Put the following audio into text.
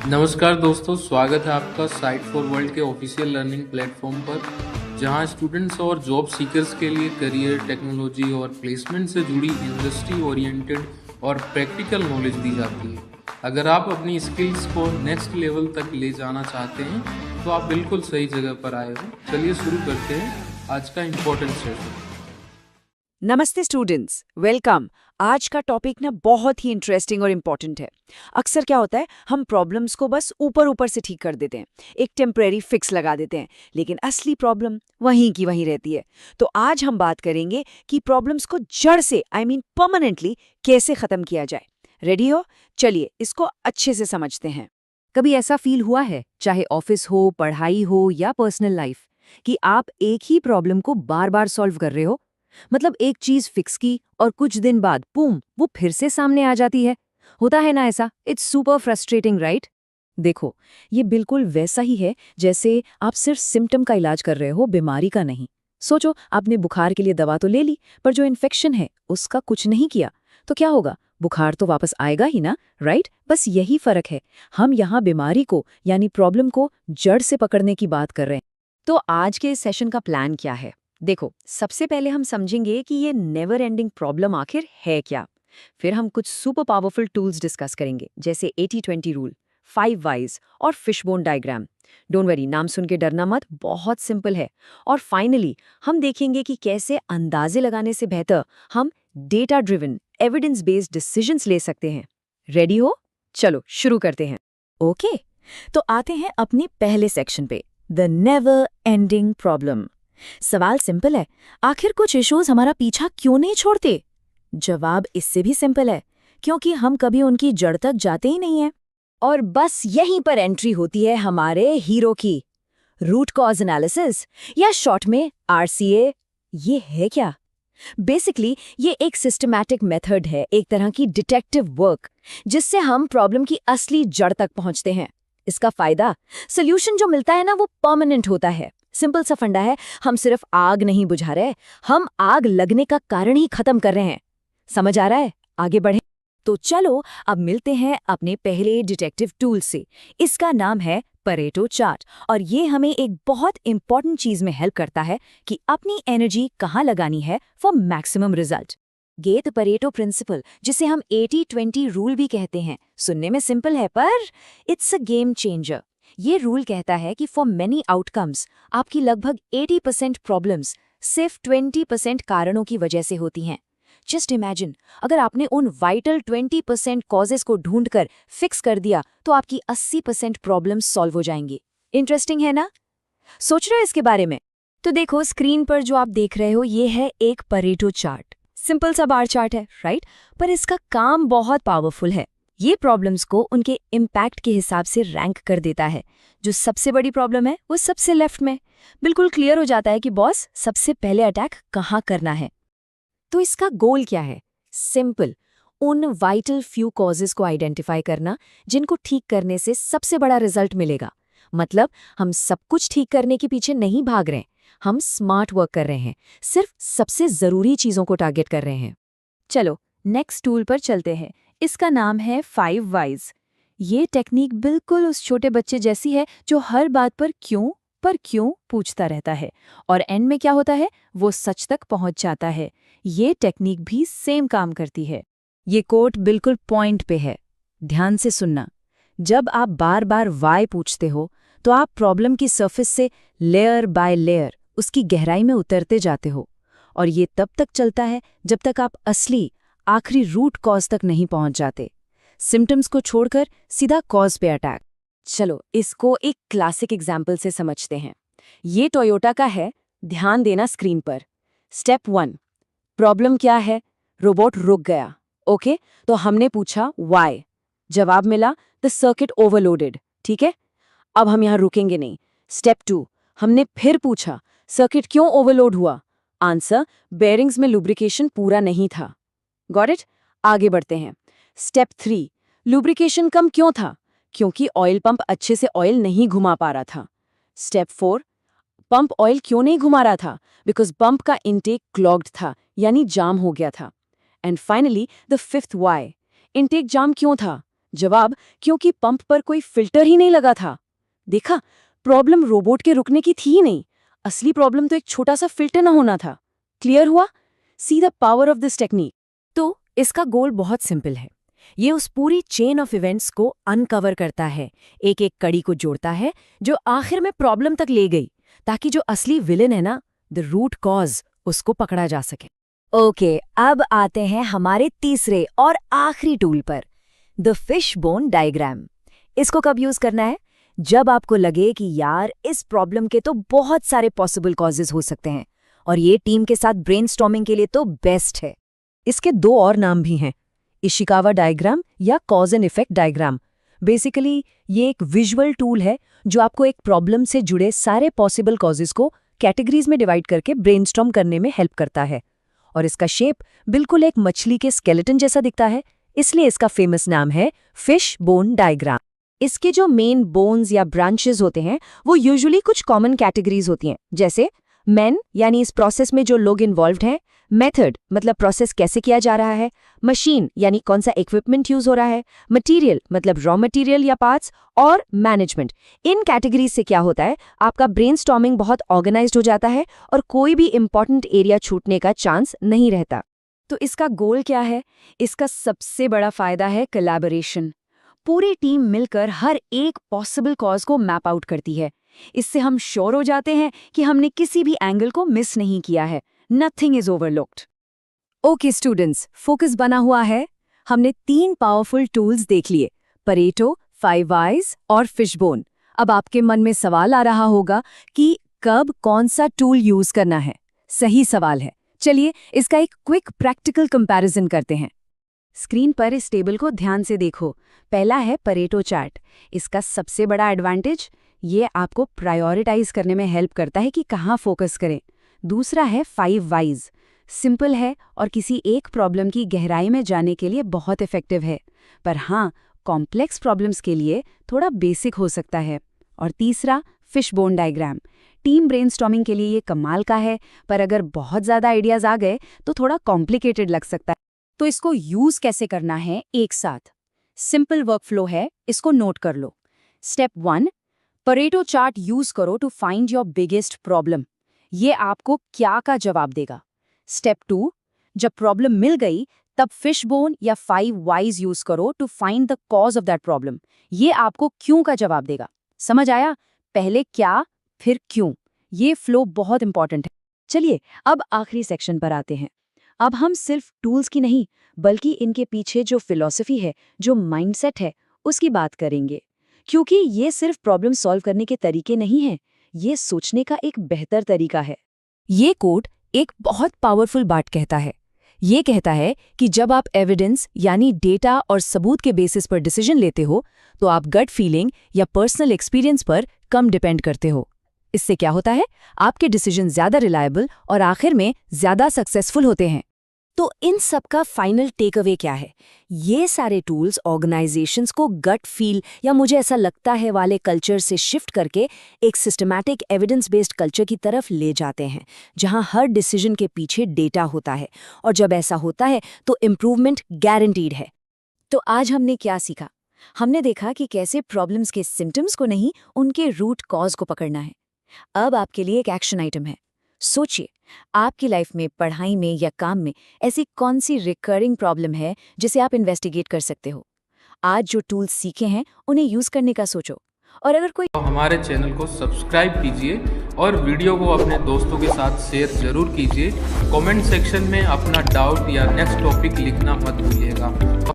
नमस्कार दोस्तों, स्वागत है आपका साइट फॉर वर्ल्ड के ऑफिशियल लर्निंग प्लेटफॉर्म पर, जहां स्टूडेंट्स और जॉब सीकर्स के लिए करियर, टेक्नोलॉजी और प्लेसमेंट से जुड़ी इंडस्ट्री ओरिएंटेड और प्रैक्टिकल नॉलेज दी जाती है। अगर आप अपनी स्किल्स को नेक्स्ट लेवल तक ले जाना चाहते हैं तो आप बिल्कुल सही जगह पर आए हो। चलिए शुरू करते हैं आज का इम्पोर्टेंट सेशन। नमस्ते स्टूडेंट्स, वेलकम। आज का टॉपिक ना बहुत ही इंटरेस्टिंग और इम्पॉर्टेंट है। अक्सर क्या होता है, हम प्रॉब्लम्स को बस ऊपर ऊपर से ठीक कर देते हैं, एक टेम्परेरी फिक्स लगा देते हैं, लेकिन असली प्रॉब्लम वहीं की वहीं रहती है। तो आज हम बात करेंगे कि प्रॉब्लम्स को जड़ से परमानेंटली कैसे खत्म किया जाए। रेडी हो? चलिए इसको अच्छे से समझते हैं। कभी ऐसा फील हुआ है, चाहे ऑफिस हो, पढ़ाई हो या पर्सनल लाइफ, कि आप एक ही प्रॉब्लम को बार बार सॉल्व कर रहे हो? मतलब एक चीज फिक्स की और कुछ दिन बाद बूम वो फिर से सामने आ जाती है। होता है ना ऐसा? It's super frustrating, right? देखो, ये बिल्कुल वैसा ही है जैसे आप सिर्फ सिम्टम का इलाज कर रहे हो, बीमारी का नहीं। सोचो, आपने बुखार के लिए दवा तो ले ली, पर जो इन्फेक्शन है उसका कुछ नहीं किया, तो क्या होगा? बुखार तो वापस आएगा ही ना, राइट? बस यही फर्क है। हम यहाँ बीमारी को यानी प्रॉब्लम को जड़ से पकड़ने की बात कर रहे हैं। तो आज के इस सेशन का प्लान क्या है? देखो, सबसे पहले हम समझेंगे कि ये नेवर एंडिंग प्रॉब्लम आखिर है क्या। फिर हम कुछ सुपर पावरफुल टूल्स डिस्कस करेंगे, जैसे 80-20 रूल, 5 वाइज और फिशबोन डायग्राम। डोंट वरी, नाम सुन के डरना मत, बहुत सिंपल है। और फाइनली हम देखेंगे कि कैसे अंदाजे लगाने से बेहतर हम data driven, evidence based decisions ले सकते हैं। रेडी हो? चलो शुरू करते हैं। ओके, तो आते हैं अपने पहले सेक्शन पे, द नेवर एंडिंग प्रॉब्लम। सवाल सिंपल है, आखिर कुछ इश्यूज हमारा पीछा क्यों नहीं छोड़ते? जवाब इससे भी सिंपल है, क्योंकि हम कभी उनकी जड़ तक जाते ही नहीं हैं। और बस यहीं पर एंट्री होती है हमारे हीरो की, रूट कॉज एनालिसिस, या शॉर्ट में आरसीए। ये है क्या? बेसिकली ये एक सिस्टमैटिक मेथड है, एक तरह की डिटेक्टिव वर्क, जिससे हम प्रॉब्लम की असली जड़ तक पहुंचते हैं। इसका फायदा, सोल्यूशन जो मिलता है ना, वो परमानेंट होता है। सिंपल सा फंडा है, हम सिर्फ आग नहीं बुझा रहे, हम आग लगने का कारण ही खत्म कर रहे हैं। समझ आ रहा है? आगे बढ़े तो चलो अब मिलते हैं अपने पहले डिटेक्टिव टूल से। इसका नाम है परेटो चार्ट, और ये हमें एक बहुत इंपॉर्टेंट चीज में हेल्प करता है कि अपनी एनर्जी कहाँ लगानी है for maximum result. Get Pareto principle, जिसे हम 80-20 रूल भी कहते हैं, सुनने में सिंपल है पर इट्स अ गेम चेंजर। ये रूल कहता है कि फॉर मेनी आउटकम्स आपकी लगभग 80% प्रॉब्लम्स सिर्फ 20% कारणों की वजह से होती हैं। जस्ट इमेजिन, अगर आपने उन वाइटल 20% कॉजेस को ढूंढकर फिक्स कर दिया तो आपकी 80% प्रॉब्लम्स सॉल्व हो जाएंगी। इंटरेस्टिंग है ना? सोच रहे हो इसके बारे में? तो देखो, स्क्रीन पर जो आप देख रहे हो ये है एक परेटो चार्ट। सिंपल सा बार चार्ट है, राइट? पर इसका काम बहुत पावरफुल है। ये प्रॉब्लम्स को उनके इम्पैक्ट के हिसाब से रैंक कर देता है। जो सबसे बड़ी प्रॉब्लम है वो सबसे लेफ्ट में। बिल्कुल क्लियर हो जाता है कि बॉस, सबसे पहले अटैक कहाँ करना है। तो इसका गोल क्या है? सिंपल, उन वाइटल फ्यू कॉजेस को आइडेंटिफाई करना जिनको ठीक करने से सबसे बड़ा रिजल्ट मिलेगा। मतलब हम सब कुछ ठीक करने के पीछे नहीं भाग रहे हैं, हम स्मार्ट वर्क कर रहे हैं, सिर्फ सबसे जरूरी चीजों को टारगेट कर रहे हैं। चलो नेक्स्ट टूल पर चलते हैं। इसका नाम है 5 वाइज। ये टेक्निक बिल्कुल उस छोटे बच्चे जैसी है जो हर बात पर क्यों पूछता रहता है, और एंड में क्या होता है, वो सच तक पहुंच जाता है। ये टेक्निक भी सेम काम करती है। ये कोट बिल्कुल पॉइंट पे है, ध्यान से सुनना। जब आप बार बार वाई पूछते हो तो आप प्रॉब्लम की सरफेस से लेयर बाय लेयर उसकी गहराई में उतरते जाते हो, और ये तब तक चलता है जब तक आप असली आखिरी रूट कॉज तक नहीं पहुंच जाते। सिम्टम्स को छोड़कर सीधा कॉज पे अटैक। चलो इसको एक क्लासिक एग्जाम्पल से समझते हैं। ये टोयोटा का है, ध्यान देना स्क्रीन पर। स्टेप 1, प्रॉब्लम क्या है? रोबोट रुक गया। ओके, तो हमने पूछा वाई, जवाब मिला द सर्किट ओवरलोडेड। ठीक है, अब हम यहाँ रुकेंगे नहीं। स्टेप 2, हमने फिर पूछा सर्किट क्यों ओवरलोड हुआ? आंसर, बेयरिंग्स में लुब्रिकेशन पूरा नहीं था। Got it? आगे बढ़ते हैं। स्टेप 3, लुब्रिकेशन कम क्यों था? क्योंकि ऑयल पंप अच्छे से ऑयल नहीं घुमा पा रहा था। स्टेप 4, पंप ऑयल क्यों नहीं घुमा रहा था? बिकॉज पंप का इनटेक क्लॉग्ड था, यानी जाम हो गया था। And finally the 5th why, intake जाम क्यों था? जवाब, क्योंकि पंप पर कोई फिल्टर ही नहीं लगा था। देखा, प्रॉब्लम रोबोट के रुकने की थी ही नहीं, असली प्रॉब्लम तो एक छोटा सा फिल्टर ना होना था। क्लियर हुआ? See the power of this technique. तो इसका गोल बहुत सिंपल है। ये उस पूरी चेन ऑफ इवेंट्स को अनकवर करता है, एक एक कड़ी को जोड़ता है जो आखिर में प्रॉब्लम तक ले गई, ताकि जो असली विलन है ना, द रूट कॉज, उसको पकड़ा जा सके। ओके, अब आते हैं हमारे तीसरे और आखिरी टूल पर, द फिश बोन डायग्राम। इसको कब यूज करना है? जब आपको लगे कि यार इस प्रॉब्लम के तो बहुत सारे पॉसिबल कॉजेज हो सकते हैं और ये टीम के साथ ब्रेनस्टॉर्मिंग के लिए तो बेस्ट है। इसके दो और नाम भी हैं, इशिकावा डायग्राम या cause and effect diagram. Basically ये एक विजुअल टूल है जो आपको एक प्रॉब्लम से जुड़े सारे पॉसिबल कॉजेज को कैटेगरीज में डिवाइड करके ब्रेनस्टॉर्म करने में हेल्प करता है। और इसका शेप बिल्कुल एक मछली के स्केलेटन जैसा दिखता है, इसलिए इसका फेमस नाम है फिश बोन डायग्राम। इसके जो मेन बोन्स या ब्रांचेस होते हैं वो यूजुअली कुछ कॉमन कैटेगरीज होती हैं, जैसे मैन यानी इस प्रोसेस में जो लोग इन्वॉल्व्ड हैं, मेथड मतलब प्रोसेस कैसे किया जा रहा है, मशीन यानी कौन सा इक्विपमेंट यूज हो रहा है, मटेरियल मतलब रॉ मटेरियल या पार्ट्स, और मैनेजमेंट। इन कैटेगरीज से क्या होता है, आपका ब्रेनस्टॉर्मिंग बहुत ऑर्गेनाइज्ड हो जाता है और कोई भी इंपॉर्टेंट एरिया छूटने का चांस नहीं रहता। तो इसका गोल क्या है? इसका सबसे बड़ा फायदा है कोलैबोरेशन। पूरी टीम मिलकर हर एक पॉसिबल कॉज को मैप आउट करती है। इससे हम श्योर हो जाते हैं कि हमने किसी भी एंगल को मिस नहीं किया है। Nothing is overlooked. Okay students, focus बना हुआ है। हमने 3 पावरफुल टूल्स देख लिए, परेटो, 5 Whys और फिशबोन। अब आपके मन में सवाल आ रहा होगा कि कब कौन सा टूल यूज करना है। सही सवाल है। चलिए इसका एक क्विक प्रैक्टिकल कंपैरिजन करते हैं। स्क्रीन पर इस टेबल को ध्यान से देखो। पहला है परेटो चार्ट। इसका सबसे बड़ा एडवांटेज, ये आपको प्रायोरिटाइज करने में हेल्प करता है कि कहाँ फोकस करें। दूसरा है 5 Whys। सिंपल है और किसी एक प्रॉब्लम की गहराई में जाने के लिए बहुत इफेक्टिव है, पर हाँ, कॉम्प्लेक्स प्रॉब्लम्स के लिए थोड़ा बेसिक हो सकता है। और तीसरा फिशबोन डायग्राम। टीम ब्रेनस्टॉर्मिंग के लिए ये कमाल का है, पर अगर बहुत ज़्यादा आइडियाज़ आ गए तो थोड़ा कॉम्प्लिकेटेड लग सकता है। तो इसको यूज कैसे करना है एक साथ? सिंपल वर्कफ्लो है, इसको नोट कर लो। स्टेप 1, परेटो चार्ट यूज करो to find your biggest problem. ये आपको क्या का जवाब देगा। स्टेप 2, जब प्रॉब्लम मिल गई तब फिशबोन या 5 Whys यूज करो to find the cause of that problem. ये आपको क्यों का जवाब देगा। समझ आया? पहले क्या, फिर क्यों। ये फ्लो बहुत इंपॉर्टेंट है। चलिए अब आखिरी सेक्शन पर आते हैं। अब हम सिर्फ टूल्स की नहीं, बल्कि इनके पीछे जो फिलॉसफी है, जो माइंडसेट है, उसकी बात करेंगे। क्योंकि ये सिर्फ प्रॉब्लम सॉल्व करने के तरीके नहीं हैं, ये सोचने का एक बेहतर तरीका है। ये कोट एक बहुत पावरफुल बात कहता है। ये कहता है कि जब आप एविडेंस यानी डेटा और सबूत के बेसिस पर डिसीजन लेते हो, तो आप गट फीलिंग या पर्सनल एक्सपीरियंस पर कम डिपेंड करते हो। इससे क्या होता है, आपके डिसीजन ज्यादा रिलायबल और आखिर में ज्यादा सक्सेसफुल होते हैं। तो इन सब का फाइनल टेक अवे क्या है? ये सारे टूल्स ऑर्गेनाइजेशंस को गट फील या मुझे ऐसा लगता है वाले कल्चर से शिफ्ट करके एक सिस्टमैटिक एविडेंस बेस्ड कल्चर की तरफ ले जाते हैं, जहां हर डिसीजन के पीछे डेटा होता है, और जब ऐसा होता है तो इम्प्रूवमेंट गारंटीड है। तो आज हमने क्या सीखा? हमने देखा कि कैसे प्रॉब्लम्स के सिम्टम्स को नहीं, उनके रूट कॉज को पकड़ना है। अब आपके लिए एक एक्शन आइटम है। सोचिए, आपकी लाइफ में, पढ़ाई में या काम में ऐसी कौन सी रिकरिंग प्रॉब्लम है जिसे आप इन्वेस्टिगेट कर सकते हो। आज जो टूल्स सीखे हैं उन्हें यूज करने का सोचो। और अगर कोई हमारे चैनल को सब्सक्राइब कीजिए और वीडियो को अपने दोस्तों के साथ शेयर जरूर कीजिए। कमेंट सेक्शन में अपना डाउट या नेक्स्ट टॉपिक लिखना मत भूलिएगा।